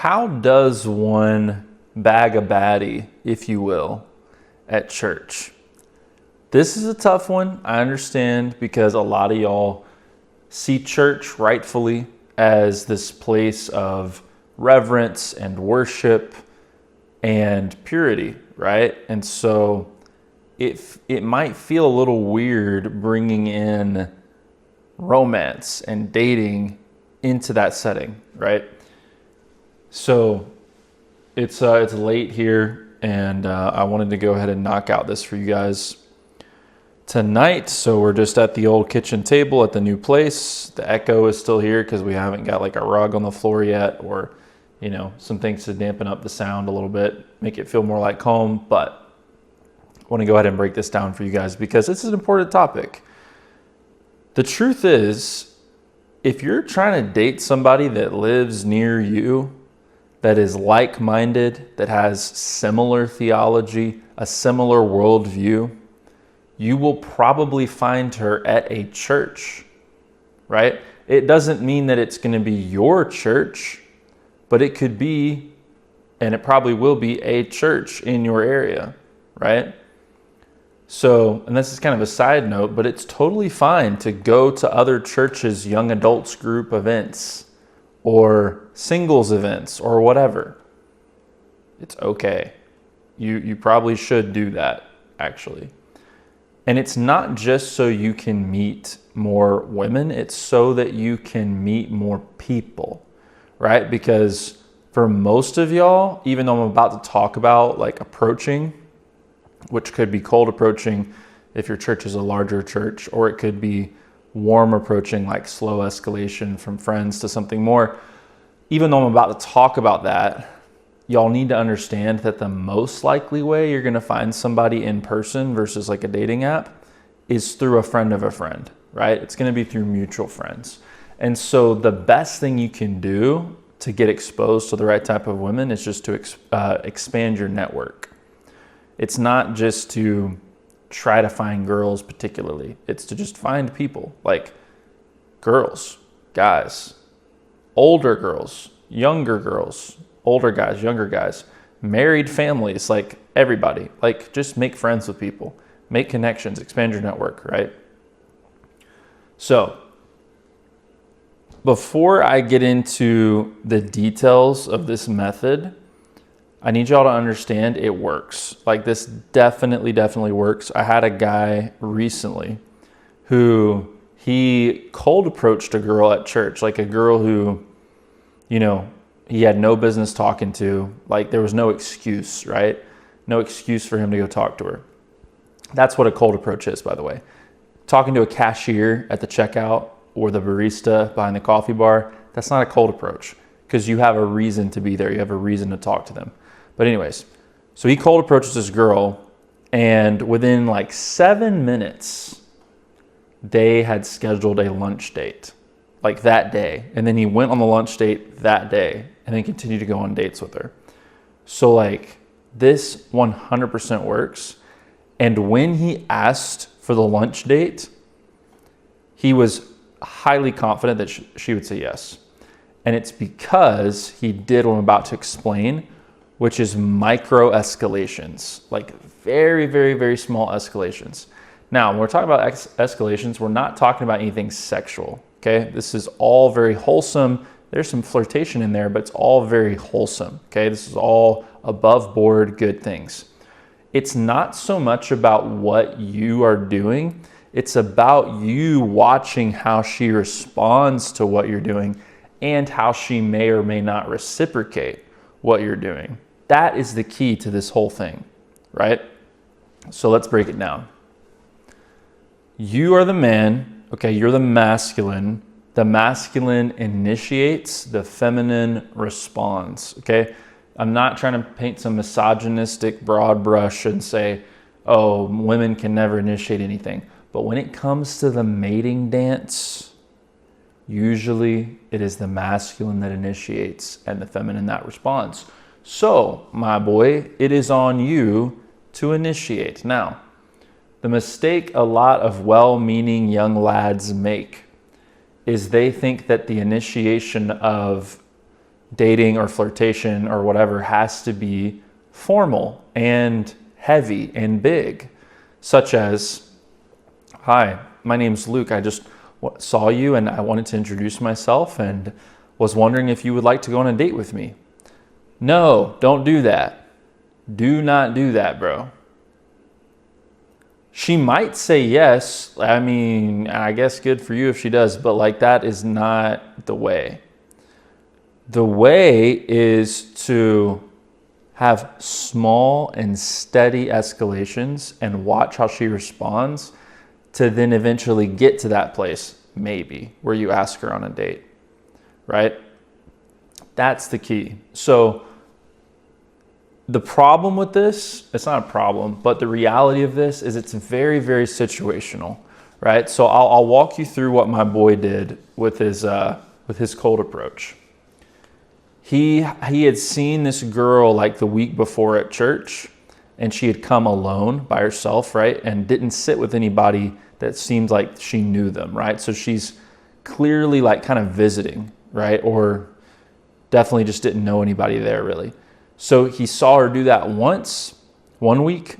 how does one bag a baddie, if you will, at church? This is a tough one, I understand, because a lot of y'all see church rightfully as this place of reverence and worship and purity, right? And so it might feel a little weird bringing in romance and dating into that setting, right? So it's late here, and I wanted to go ahead and knock out this for you guys tonight. So we're just at the old kitchen table at the new place. The echo is still here because we haven't got like a rug on the floor yet, or some things to dampen up the sound a little bit, make it feel more like home. But I want to go ahead and break this down for you guys because this is an important topic. The truth is, if you're trying to date somebody that lives near you, that is like-minded, that has similar theology, a similar worldview, you will probably find her at a church, right? It doesn't mean that it's going to be your church, but it could be, and it probably will be, a church in your area, right? So, and this is kind of a side note, but it's totally fine to go to other churches' young adults group events or singles events or whatever. It's okay. You probably should do that, actually. And it's not just so you can meet more women, it's so that you can meet more people, right? Because for most of y'all, even though I'm about to talk about like approaching, which could be cold approaching if your church is a larger church, or it could be warm approaching, like slow escalation from friends to something more. Even though I'm about to talk about that, y'all need to understand that the most likely way you're going to find somebody in person versus like a dating app is through a friend of a friend, right? It's going to be through mutual friends. And so the best thing you can do to get exposed to the right type of women is just to expand your network. It's not just to try to find girls particularly. It's to just find people, like girls, guys, older girls, younger girls, older guys, younger guys, married families, like everybody. Like, just make friends with people, make connections, expand your network, right? So before I get into the details of this method, I need y'all to understand it works. Like, this definitely works. I had a guy recently who he cold approached a girl at church, like a girl who, he had no business talking to. Like, there was no excuse, right? No excuse for him to go talk to her. That's what a cold approach is, by the way. Talking to a cashier at the checkout or the barista behind the coffee bar, that's not a cold approach because you have a reason to be there. You have a reason to talk to them. But anyways, so he cold approaches this girl, and within like 7 minutes, they had scheduled a lunch date, like that day. And then he went on the lunch date that day and then continued to go on dates with her. So like, this 100% works. And when he asked for the lunch date, he was highly confident that she would say yes. And it's because he did what I'm about to explain, which is micro escalations, like very small escalations. Now, when we're talking about escalations, we're not talking about anything sexual, okay? This is all very wholesome. There's some flirtation in there, but it's all very wholesome, okay? This is all above board good things. It's not so much about what you are doing. It's about you watching how she responds to what you're doing and how she may or may not reciprocate what you're doing. That is the key to this whole thing, right? So let's break it down. You are the man, okay? You're the masculine. The masculine initiates, the feminine responds, okay? I'm not trying to paint some misogynistic broad brush and say, oh, women can never initiate anything. But when it comes to the mating dance, usually it is the masculine that initiates and the feminine that responds. So, my boy, it is on you to initiate. Now, the mistake a lot of well-meaning young lads make is they think that the initiation of dating or flirtation or whatever has to be formal and heavy and big, such as, hi, my name's Luke. I just saw you and I wanted to introduce myself and was wondering if you would like to go on a date with me. No, don't do that. Do not do that, bro. She might say yes. I mean, I guess good for you if she does, but like that is not the way. The way is to have small and steady escalations and watch how she responds to then eventually get to that place, maybe, where you ask her on a date, right? That's the key. So the problem with this, it's not a problem, but the reality of this is it's very, very situational, right? So I'll walk you through what my boy did with his cold approach. He had seen this girl like the week before at church, and she had come alone by herself, right? And didn't sit with anybody that seemed like she knew them, right? So she's clearly like kind of visiting, right? Or definitely just didn't know anybody there really. So he saw her do that once, one week.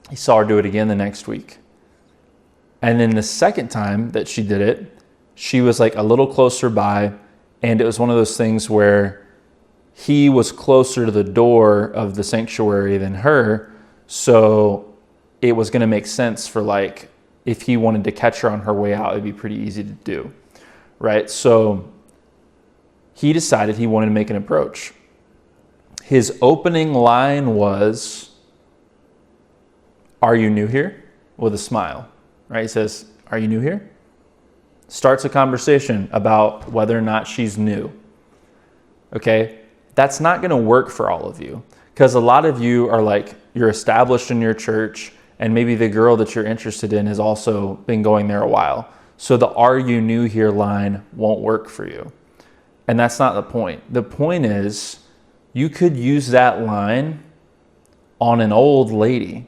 He saw her do it again the next week. And then the second time that she did it, she was like a little closer by, and it was one of those things where he was closer to the door of the sanctuary than her. So it was going to make sense for like, if he wanted to catch her on her way out, it'd be pretty easy to do, right? So he decided he wanted to make an approach. His opening line was, "Are you new here?" with a smile, right? He says, "Are you new here?" Starts a conversation about whether or not she's new. Okay, that's not going to work for all of you, because a lot of you are like, you're established in your church, and maybe the girl that you're interested in has also been going there a while. So the "Are you new here" line won't work for you. And that's not the point. The point is, you could use that line on an old lady.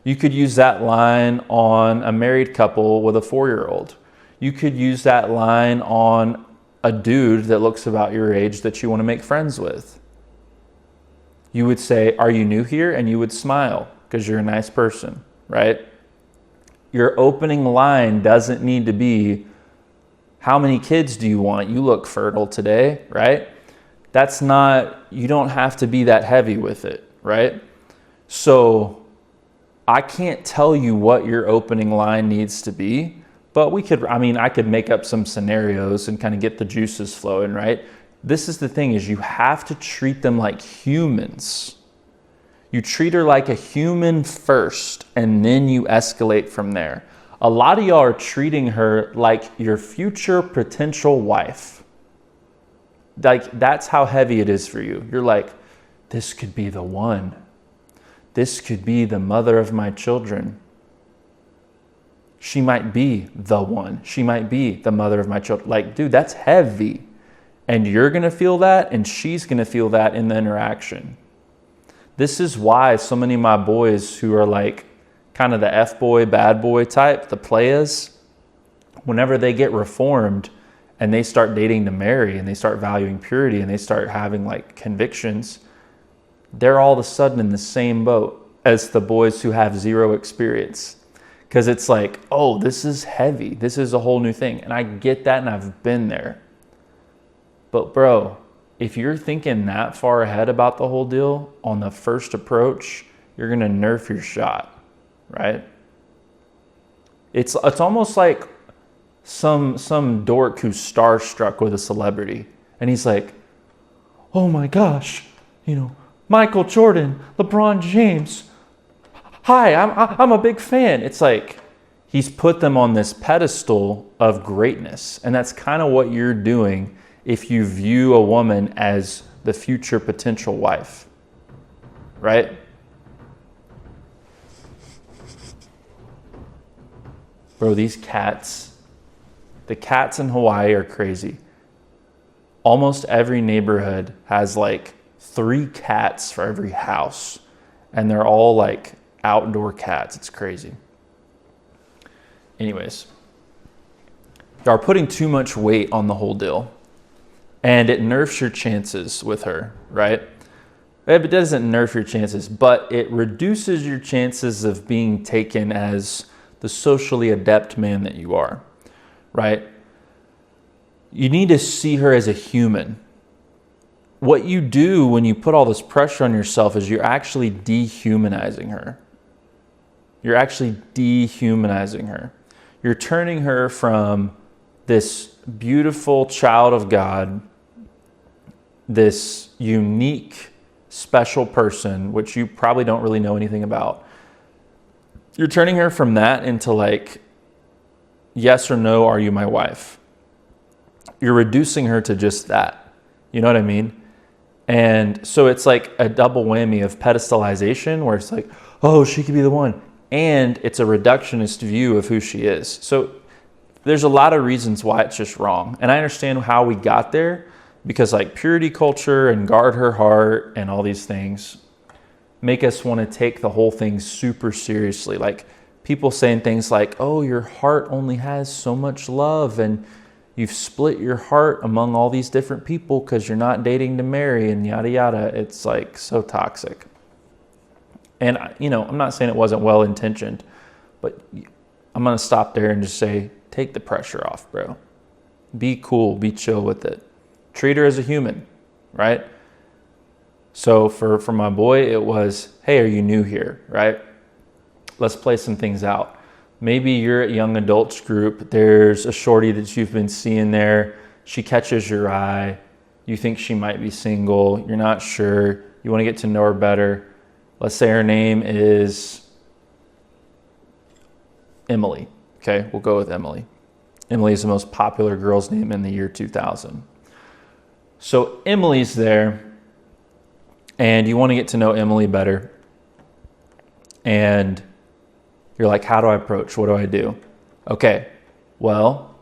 You could use that line on a married couple with a 4-year-old. You could use that line on a dude that looks about your age that you want to make friends with. You would say, "Are you new here?" And you would smile because you're a nice person, right? Your opening line doesn't need to be, "How many kids do you want? You look fertile today," right? That's not, you don't have to be that heavy with it, right? So I can't tell you what your opening line needs to be, but I could make up some scenarios and kind of get the juices flowing, right? This is the thing, is you have to treat them like humans. You treat her like a human first, and then you escalate from there. A lot of y'all are treating her like your future potential wife. Like, that's how heavy it is for you. You're like, this could be the one. This could be the mother of my children. She might be the one. She might be the mother of my children. Like, dude, that's heavy. And you're going to feel that, and she's going to feel that in the interaction. This is why so many of my boys who are like kind of the F-boy, bad boy type, the playas, whenever they get reformed and they start dating to marry and they start valuing purity and they start having like convictions, they're all of a sudden in the same boat as the boys who have zero experience. Because it's like, oh, this is heavy. This is a whole new thing. And I get that, and I've been there. But bro, if you're thinking that far ahead about the whole deal on the first approach, you're going to nerf your shot, right? It's almost like some dork who's starstruck with a celebrity, and he's like, "Oh my gosh, Michael Jordan, LeBron James. Hi, I'm a big fan." It's like he's put them on this pedestal of greatness, and that's kind of what you're doing if you view a woman as the future potential wife, right? Bro, these cats. The cats in Hawaii are crazy. Almost every neighborhood has like 3 cats for every house, and they're all like outdoor cats. It's crazy. Anyways, y'all are putting too much weight on the whole deal. and it nerfs your chances with her, right? It doesn't nerf your chances, but it reduces your chances of being taken as the socially adept man that you are, right? You need to see her as a human. What you do when you put all this pressure on yourself is you're actually dehumanizing her. You're actually dehumanizing her. You're turning her from this beautiful child of God, this unique, special person, which you probably don't really know anything about. You're turning her from that into like, yes or no, are you my wife? You're reducing her to just that. You know what I mean? And so it's like a double whammy of pedestalization where it's like, oh, she could be the one. And it's a reductionist view of who she is. So there's a lot of reasons why it's just wrong. And I understand how we got there because like purity culture and guard her heart and all these things make us want to take the whole thing super seriously. Like people saying things like, oh, your heart only has so much love and you've split your heart among all these different people because you're not dating to marry and yada, yada. It's like so toxic. And, I'm not saying it wasn't well-intentioned, but I'm going to stop there and just say, take the pressure off, bro. Be cool, be chill with it. Treat her as a human, right? So for my boy, it was, hey, are you new here, right? Let's play some things out. Maybe you're at young adults group. There's a shorty that you've been seeing there. She catches your eye. You think she might be single. You're not sure. You want to get to know her better. Let's say her name is Emily. Okay, we'll go with Emily. Emily is the most popular girl's name in the year 2000. So Emily's there, and you want to get to know Emily better. And you're like, how do I approach? What do I do? Okay, well,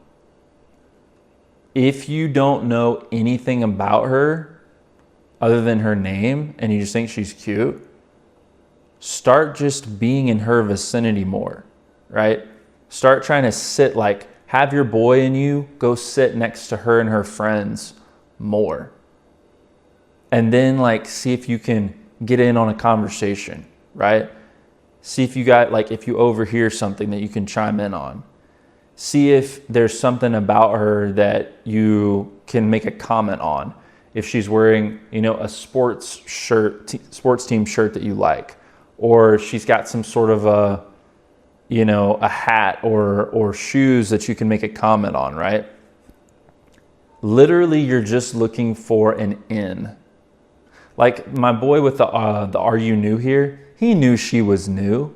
if you don't know anything about her other than her name and you just think she's cute, start just being in her vicinity more, right? Start trying to sit like, have your boy and you go sit next to her and her friends more. And then like, see if you can get in on a conversation, right? See if you got, like, if you overhear something that you can chime in on. See if there's something about her that you can make a comment on. If she's wearing, a sports team shirt that you like, or she's got some sort of a hat or shoes that you can make a comment on, right? Literally, you're just looking for an in. Like my boy with the Are You New here? He knew she was new,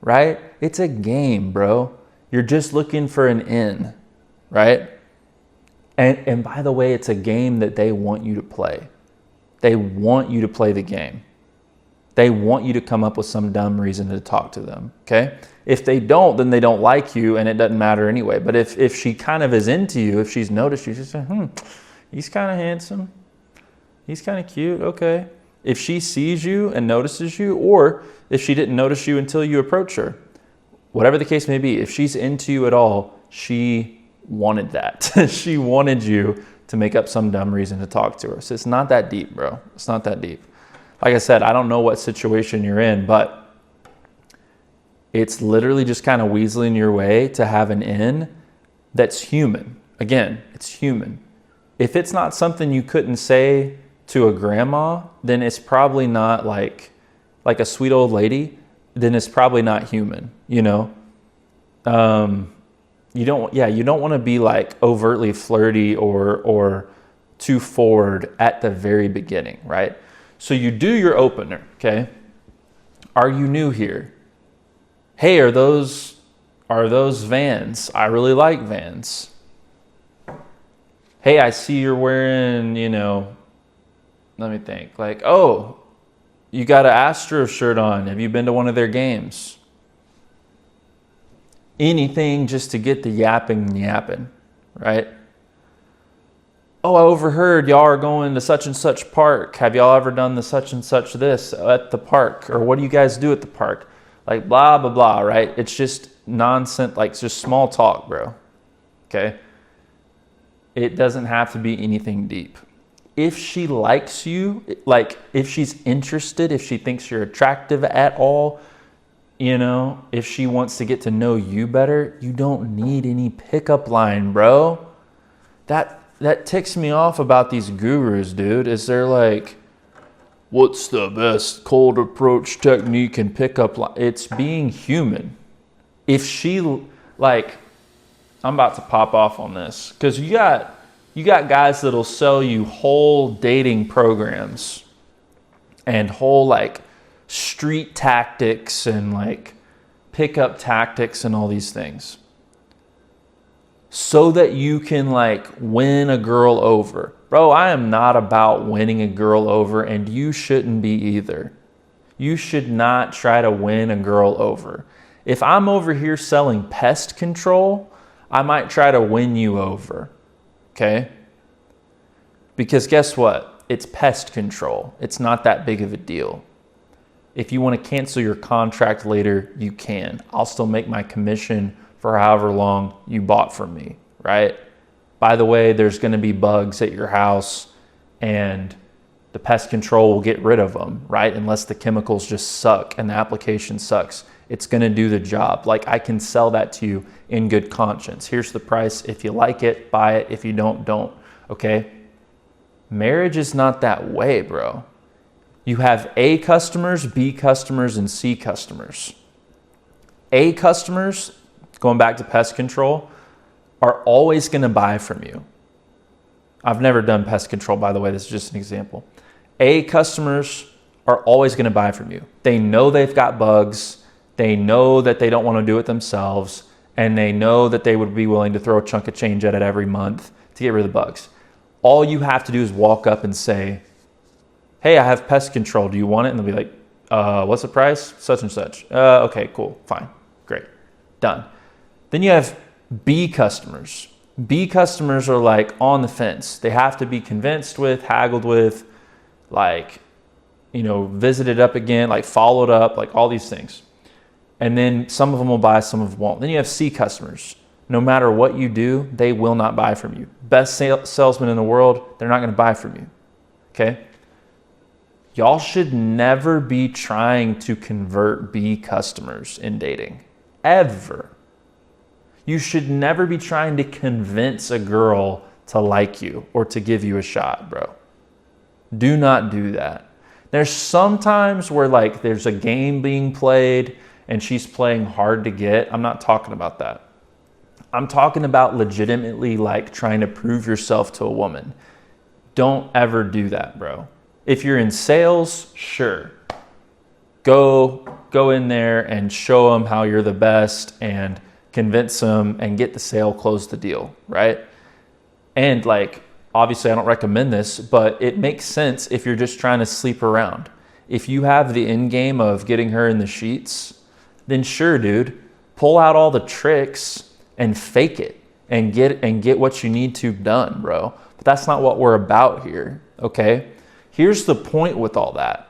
right? It's a game, bro. You're just looking for an in, right? And by the way, it's a game that they want you to play. They want you to play the game. They want you to come up with some dumb reason to talk to them, okay? If they don't, then they don't like you and it doesn't matter anyway. But if she kind of is into you, if she's noticed you, she's like, he's kind of handsome. He's kind of cute, okay. If she sees you and notices you, or if she didn't notice you until you approach her, whatever the case may be, if she's into you at all, she wanted that. She wanted you to make up some dumb reason to talk to her. So it's not that deep, bro. It's not that deep. Like I said, I don't know what situation you're in, but it's literally just kind of weaseling your way to have an in that's human. Again, it's human. If it's not something you couldn't say to a grandma, then it's probably not like a sweet old lady, then it's probably not human, You don't want to be like overtly flirty or too forward at the very beginning, right? So you do your opener, okay? Are you new here? Hey, are those Vans? I really like Vans. Hey, I see you're wearing, let me think. Like, oh, you got an Astro shirt on. Have you been to one of their games? Anything just to get the yapping, right? Oh, I overheard y'all are going to such and such park. Have y'all ever done the such and such this at the park? Or what do you guys do at the park? Like blah, blah, blah, right? It's just nonsense, like it's just small talk, bro. Okay? It doesn't have to be anything deep. If she likes you, like if she's interested, if she thinks you're attractive at all, you know, if she wants to get to know you better, you don't need any pickup line, bro. That ticks me off about these gurus, dude, is they're like, what's the best cold approach technique and pickup line? It's being human. If she, like, I'm about to pop off on this because you got guys that'll sell you whole dating programs and whole like street tactics and like pickup tactics and all these things so that you can like win a girl over. Bro, I am not about winning a girl over, and you shouldn't be either. You should not try to win a girl over. If I'm over here selling pest control, I might try to win you over, okay? Because guess what? It's pest control. It's not that big of a deal. If you want to cancel your contract later, you can. I'll still make my commission for however long you bought from me, right? By the way, there's going to be bugs at your house and the pest control will get rid of them, right? Unless the chemicals just suck and the application sucks. It's going to do the job. Like, I can sell that to you in good conscience. Here's the price. If you like it, buy it. If you don't, don't. Okay? Marriage is not that way, bro. You have A customers, B customers, and C customers. A customers, going back to pest control, are always going to buy from you. I've never done pest control, by the way. This is just an example. A customers are always going to buy from you. They know they've got bugs. They know that they don't want to do it themselves. And they know that they would be willing to throw a chunk of change at it every month to get rid of the bugs. All you have to do is walk up and say, hey, I have pest control. Do you want it? And they'll be like, what's the price? Such and such. Okay, cool. Fine. Great. Done. Then you have B customers. B customers are like on the fence. They have to be convinced with, haggled with, like, you know, visited up again, like followed up, like all these things. And then some of them will buy, some of them won't. Then you have C customers. No matter what you do, they will not buy from you. Best salesman in the world, they're not going to buy from you. Okay? Y'all should never be trying to convert B customers in dating. Ever. You should never be trying to convince a girl to like you or to give you a shot, bro. Do not do that. There's sometimes where like there's a game being played and she's playing hard to get. I'm not talking about that. I'm talking about legitimately like trying to prove yourself to a woman. Don't ever do that, bro. If you're in sales, sure. Go in there and show them how you're the best and convince them and get the sale, close the deal, right? And like, obviously I don't recommend this, but it makes sense if you're just trying to sleep around. If you have the end game of getting her in the sheets, then sure, dude, pull out all the tricks and fake it and get what you need to done, bro. But that's not what we're about here, okay? Here's the point with all that.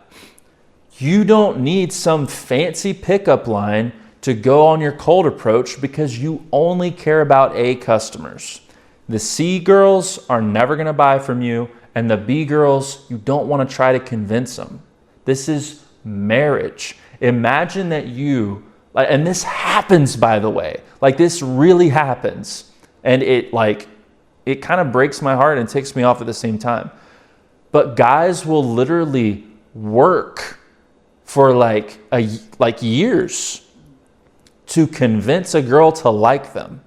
You don't need some fancy pickup line to go on your cold approach because you only care about A customers. The C girls are never going to buy from you, and the B girls, you don't want to try to convince them. This is marriage. Imagine that you, and this happens, by the way, like this really happens, and it kind of breaks my heart and takes me off at the same time. But guys will literally work for like years to convince a girl to like them.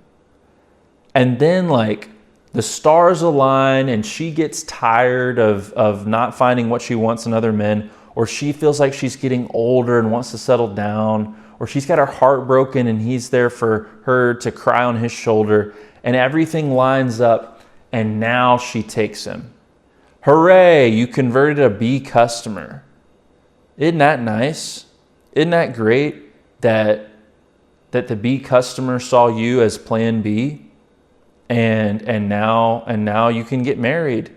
And then like the stars align and she gets tired of not finding what she wants in other men, or she feels like she's getting older and wants to settle down, or she's got her heart broken and he's there for her to cry on his shoulder, and everything lines up and now she takes him. Hooray, you converted a B customer. Isn't that nice? Isn't that great that the B customer saw you as plan B and now you can get married?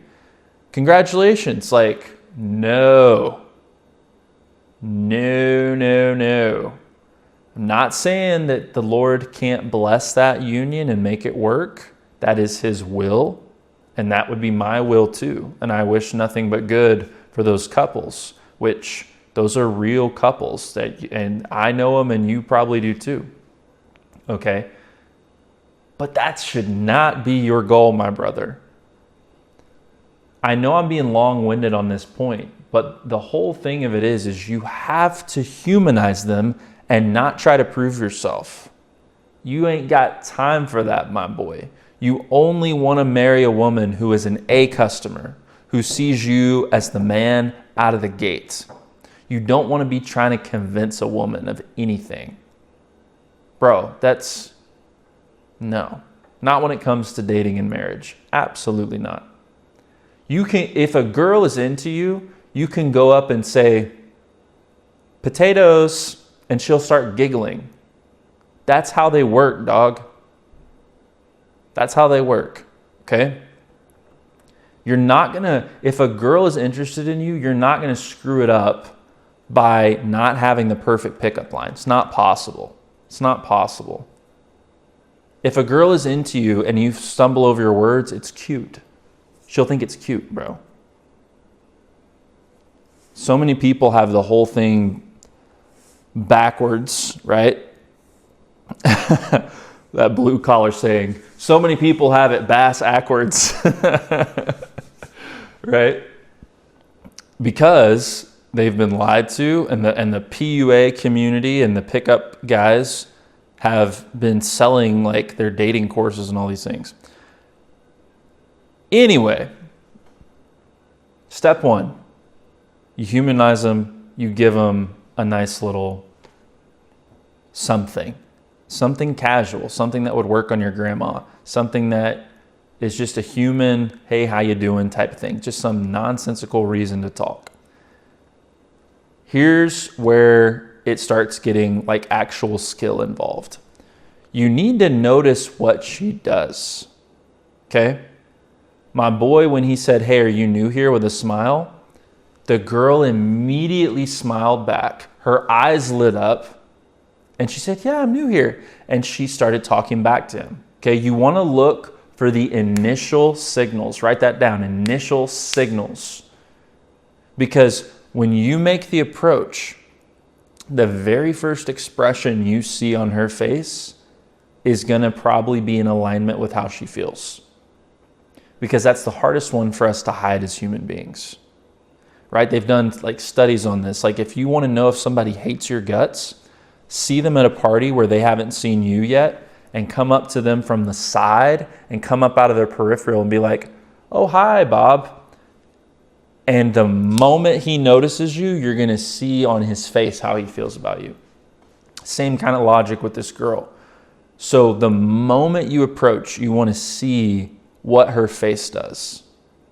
Congratulations. Like, no. I'm not saying that the Lord can't bless that union and make it work. That is his will. And that would be my will too. And I wish nothing but good for those couples, which those are real couples and I know them and you probably do too. Okay. But that should not be your goal, my brother. I know I'm being long-winded on this point, but the whole thing of it is you have to humanize them and not try to prove yourself. You ain't got time for that, my boy. You only want to marry a woman who is an A customer, who sees you as the man out of the gate. You don't want to be trying to convince a woman of anything. Bro, no. Not when it comes to dating and marriage. Absolutely not. If a girl is into you, you can go up and say, potatoes, and she'll start giggling. That's how they work, dog. That's how they work, okay? If a girl is interested in you, you're not going to screw it up by not having the perfect pickup line. It's not possible. It's not possible. If a girl is into you and you stumble over your words, it's cute. She'll think it's cute, bro. So many people have the whole thing backwards, right? That blue collar saying, so many people have it bass-ackwards, right? Because they've been lied to, and the PUA community and the pickup guys have been selling like their dating courses and all these things. Anyway, step one, you humanize them, you give them a nice little something casual, something that would work on your grandma, something that is just a human, hey, how you doing type of thing, just some nonsensical reason to talk. Here's where it starts getting like actual skill involved. You need to notice what she does, okay? My boy, when he said, hey, are you new here, with a smile, the girl immediately smiled back. Her eyes lit up. And she said, yeah, I'm new here. And she started talking back to him. Okay, you want to look for the initial signals. Write that down, initial signals. Because when you make the approach, the very first expression you see on her face is going to probably be in alignment with how she feels. Because that's the hardest one for us to hide as human beings. Right? They've done like studies on this. Like if you want to know if somebody hates your guts, see them at a party where they haven't seen you yet and come up to them from the side and come up out of their peripheral and be like, oh, hi, Bob. And the moment he notices you, you're going to see on his face how he feels about you. Same kind of logic with this girl. So the moment you approach, you want to see what her face does,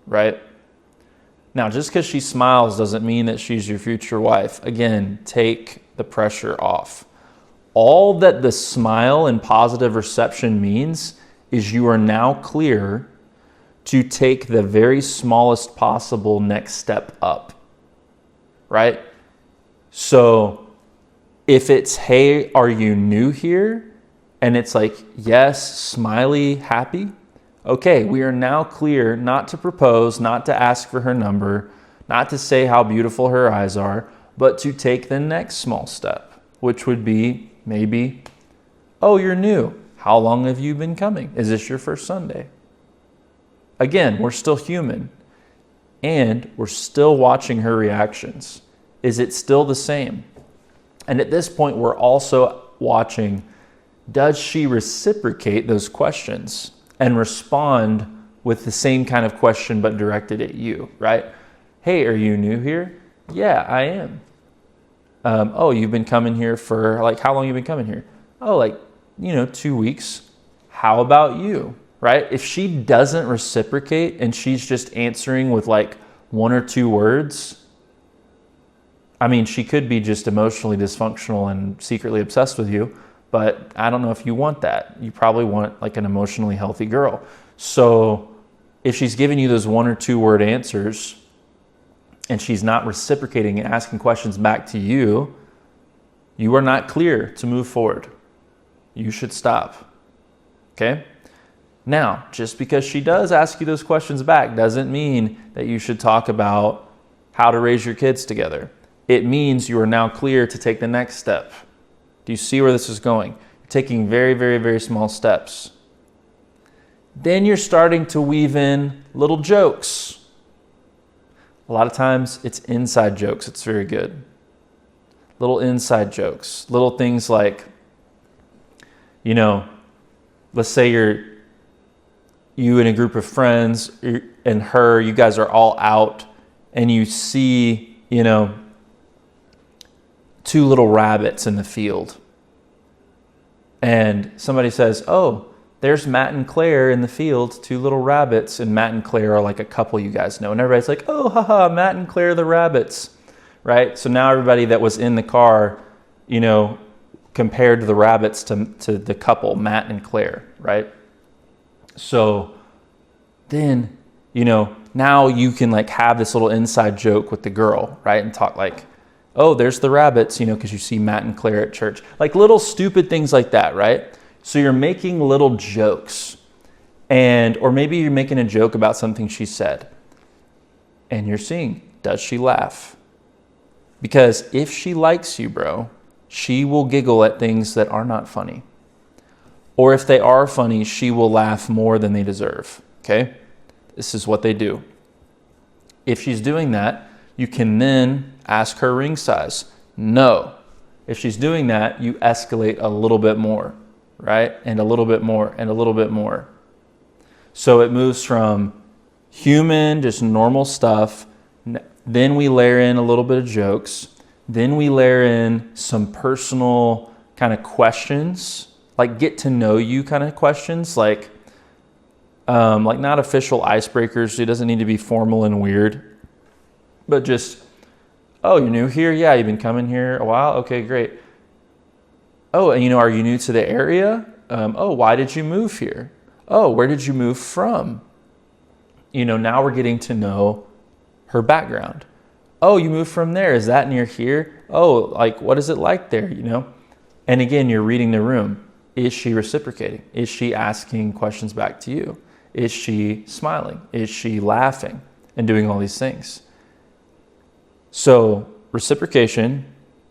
right? Now, just because she smiles doesn't mean that she's your future wife. Again, take the pressure off. All that the smile and positive reception means is you are now clear to take the very smallest possible next step up, right? So if it's, hey, are you new here? And it's like, yes, smiley, happy. Okay, we are now clear not to propose, not to ask for her number, not to say how beautiful her eyes are, but to take the next small step, which would be maybe, oh, you're new. How long have you been coming? Is this your first Sunday? Again, we're still human, and we're still watching her reactions. Is it still the same? And at this point, we're also watching, does she reciprocate those questions and respond with the same kind of question but directed at you, right? Hey, are you new here? Yeah, I am. Oh, you've been coming here for, like, how long you been coming here? Oh, like, 2 weeks. How about you, right? If she doesn't reciprocate and she's just answering with like 1 or 2 words, I mean, she could be just emotionally dysfunctional and secretly obsessed with you, but I don't know if you want that. You probably want like an emotionally healthy girl. So if she's giving you those 1 or 2 word answers and she's not reciprocating and asking questions back to you, you are not clear to move forward. You should stop. Okay? Now, just because she does ask you those questions back doesn't mean that you should talk about how to raise your kids together. It means you are now clear to take the next step. Do you see where this is going? You're taking very, very, very small steps. Then you're starting to weave in little jokes. A lot of times it's inside jokes. It's very good. Little inside jokes. Little things like, let's say you and a group of friends and her, you guys are all out and you see, 2 little rabbits in the field. And somebody says, oh, there's Matt and Claire in the field, 2 little rabbits. And Matt and Claire are like a couple you guys know. And everybody's like, oh, haha, Matt and Claire the rabbits, right? So now everybody that was in the car, compared the rabbits to the couple, Matt and Claire, right? So then, now you can like have this little inside joke with the girl, right? And talk like, oh, there's the rabbits, because you see Matt and Claire at church. Like little stupid things like that, right? So you're making little jokes. Or maybe you're making a joke about something she said. And you're seeing, does she laugh? Because if she likes you, bro, she will giggle at things that are not funny. Or if they are funny, she will laugh more than they deserve, okay? This is what they do. If she's doing that, you can then ask her ring size. No. If she's doing that, you escalate a little bit more, right? And a little bit more and a little bit more. So it moves from human, just normal stuff. Then we layer in a little bit of jokes. Then we layer in some personal kind of questions, like get to know you kind of questions, like not official icebreakers. It doesn't need to be formal and weird, but just, oh, you're new here? Yeah, you've been coming here a while? Okay, great. Oh, and are you new to the area? Oh, why did you move here? Oh, where did you move from? Now we're getting to know her background. Oh, you moved from there. Is that near here? Oh, like, what is it like there? And again, you're reading the room. Is she reciprocating? Is she asking questions back to you? Is she smiling? Is she laughing and doing all these things? So reciprocation,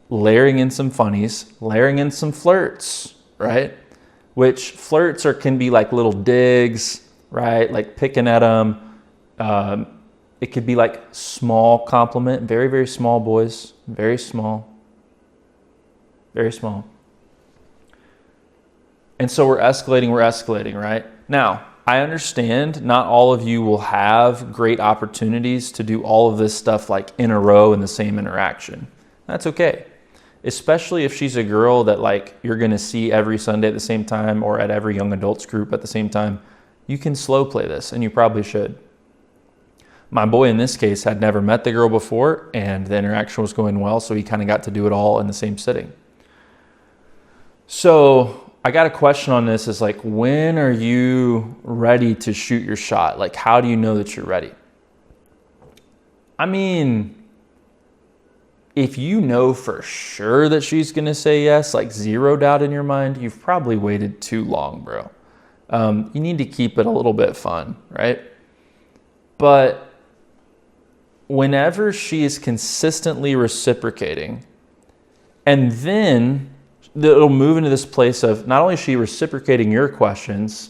layering in some funnies, layering in some flirts, right? Which flirts can be like little digs, right? Like picking at them. It could be like small compliment, very, very small, boys, very small, very small. And so we're escalating, right? Now, I understand not all of you will have great opportunities to do all of this stuff like in a row in the same interaction. That's okay. Especially if she's a girl that like you're going to see every Sunday at the same time or at every young adults group at the same time. You can slow play this, and you probably should. My boy in this case had never met the girl before, and the interaction was going well, so he kind of got to do it all in the same sitting. So I got a question on this is like, when are you ready to shoot your shot? Like, how do you know that you're ready? I mean, if you know for sure that she's going to say yes, like zero doubt in your mind, you've probably waited too long, bro. You need to keep it a little bit fun, right? But whenever she is consistently reciprocating, and then it'll move into this place of not only is she reciprocating your questions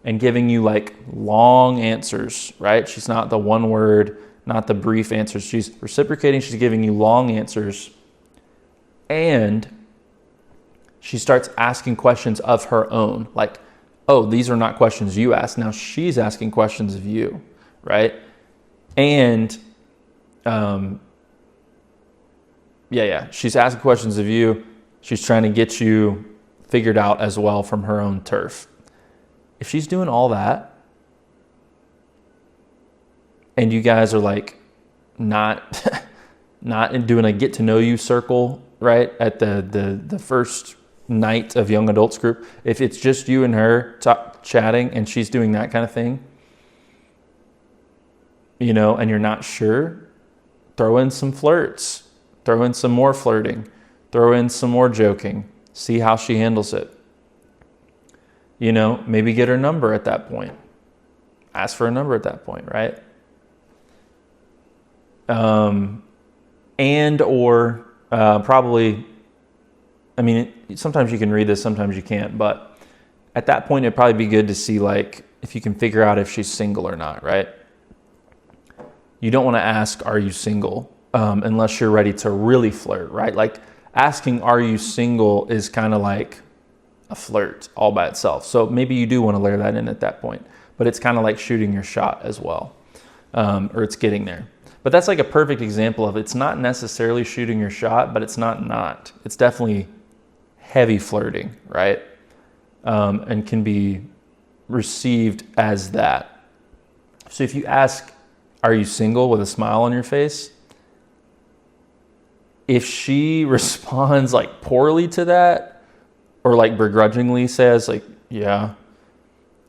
and giving you like long answers, right? She's not the one word, not the brief answers. She's reciprocating. She's giving you long answers. And she starts asking questions of her own. Like, oh, these are not questions you asked. Now she's asking questions of you, right? And she's asking questions of you. She's trying to get you figured out as well from her own turf. If she's doing all that, and you guys are like not doing a get to know you circle, right, at the first night of young adults group, if it's just you and her chatting and she's doing that kind of thing, and you're not sure, throw in some flirts, throw in some more flirting, throw in some more joking, see how she handles it. Maybe get her number at that point. Ask for a number at that point, right? Probably, sometimes you can read this, sometimes you can't, but at that point, it'd probably be good to see if you can figure out if she's single or not, right? You don't want to ask, are you single? Unless you're ready to really flirt, right? Asking, are you single is kind of like a flirt all by itself. So maybe you do want to layer that in at that point, but it's kind of like shooting your shot as well, or it's getting there. But that's a perfect example of it's not necessarily shooting your shot, but it's not. It's definitely heavy flirting, right? And can be received as that. So if you ask, are you single, with a smile on your face, if she responds poorly to that, or begrudgingly says yeah,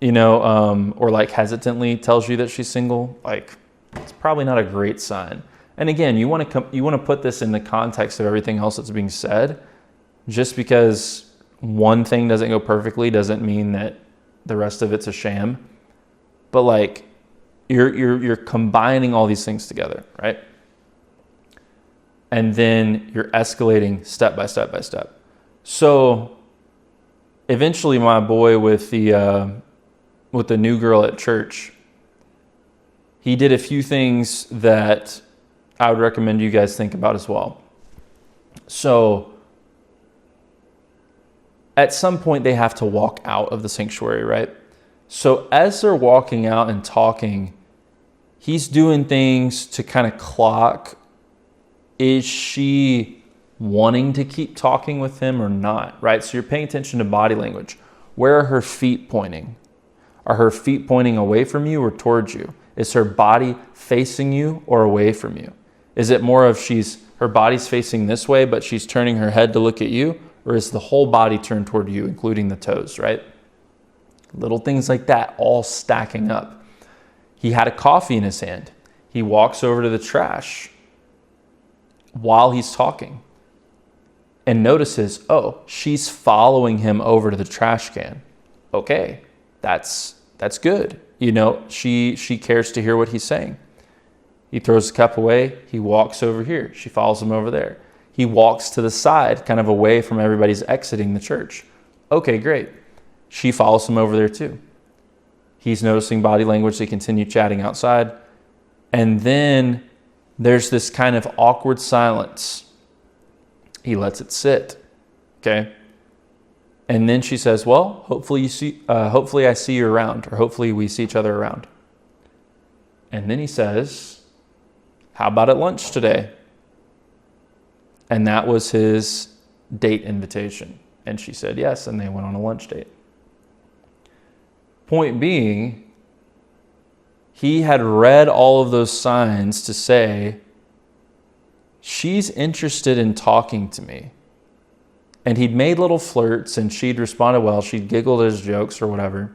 or hesitantly tells you that she's single, it's probably not a great sign. And again, you want to put this in the context of everything else that's being said. Just because one thing doesn't go perfectly doesn't mean that the rest of it's a sham. But you're combining all these things together, right? And then you're escalating step by step by step. So eventually my boy with the new girl at church, he did a few things that I would recommend you guys think about as well. So at some point they have to walk out of the sanctuary, right? So as they're walking out and talking, he's doing things to kind of clock, is she wanting to keep talking with him or not, right? So you're paying attention to body language. Where are her feet pointing? Are her feet pointing away from you or towards you? Is her body facing you or away from you? Is it more of her body's facing this way, but she's turning her head to look at you? Or is the whole body turned toward you, including the toes, right? Little things like that, all stacking up. He had a coffee in his hand. He walks over to the trash while he's talking and notices, oh, she's following him over to the trash can. Okay, that's good. She cares to hear what he's saying. He throws the cup away. He walks over here. She follows him over there. He walks to the side, kind of away from everybody's exiting the church. Okay, great. She follows him over there too. He's noticing body language. They continue chatting outside. And then there's this kind of awkward silence. He lets it sit. Okay. And then she says, well, hopefully I see you around, or hopefully we see each other around. And then he says, how about at lunch today? And that was his date invitation. And she said yes, and they went on a lunch date. Point being, he had read all of those signs to say, she's interested in talking to me. And he'd made little flirts, and she'd responded well. She'd giggled at his jokes or whatever.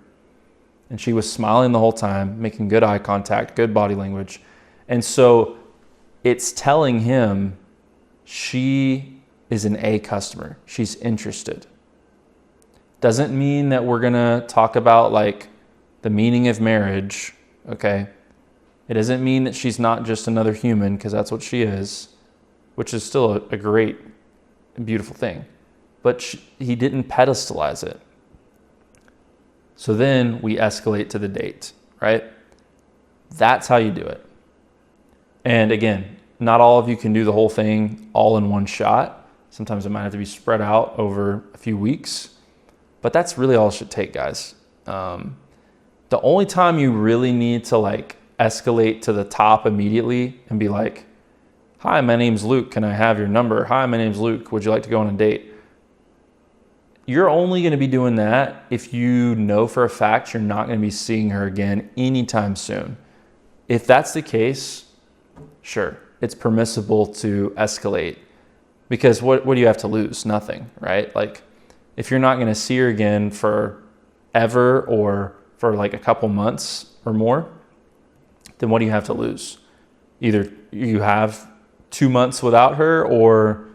And she was smiling the whole time, making good eye contact, good body language. And so it's telling him she is an A customer. She's interested. Doesn't mean that we're going to talk about the meaning of marriage, okay? It doesn't mean that she's not just another human, because that's what she is, which is still a great, beautiful thing. But he didn't pedestalize it. So then we escalate to the date, right? That's how you do it. And again, not all of you can do the whole thing all in one shot. Sometimes it might have to be spread out over a few weeks. But that's really all it should take, guys. The only time you really need to escalate to the top immediately and be like, hi, my name's Luke. Can I have your number? Hi, my name's Luke. Would you like to go on a date? You're only going to be doing that if you know for a fact you're not going to be seeing her again anytime soon. If that's the case, sure, it's permissible to escalate, because what do you have to lose? Nothing, right? If you're not going to see her again for ever, or for a couple months or more, then what do you have to lose? Either you have 2 months without her, or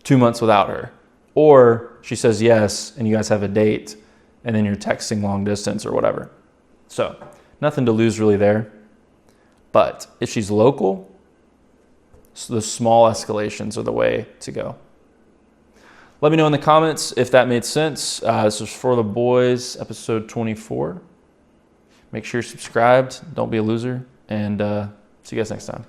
2 months without her. Or she says yes, and you guys have a date, and then you're texting long distance or whatever. So nothing to lose really there. But if she's local, so the small escalations are the way to go. Let me know in the comments if that made sense. This was For the Boys, episode 24. Make sure you're subscribed. Don't be a loser. And see you guys next time.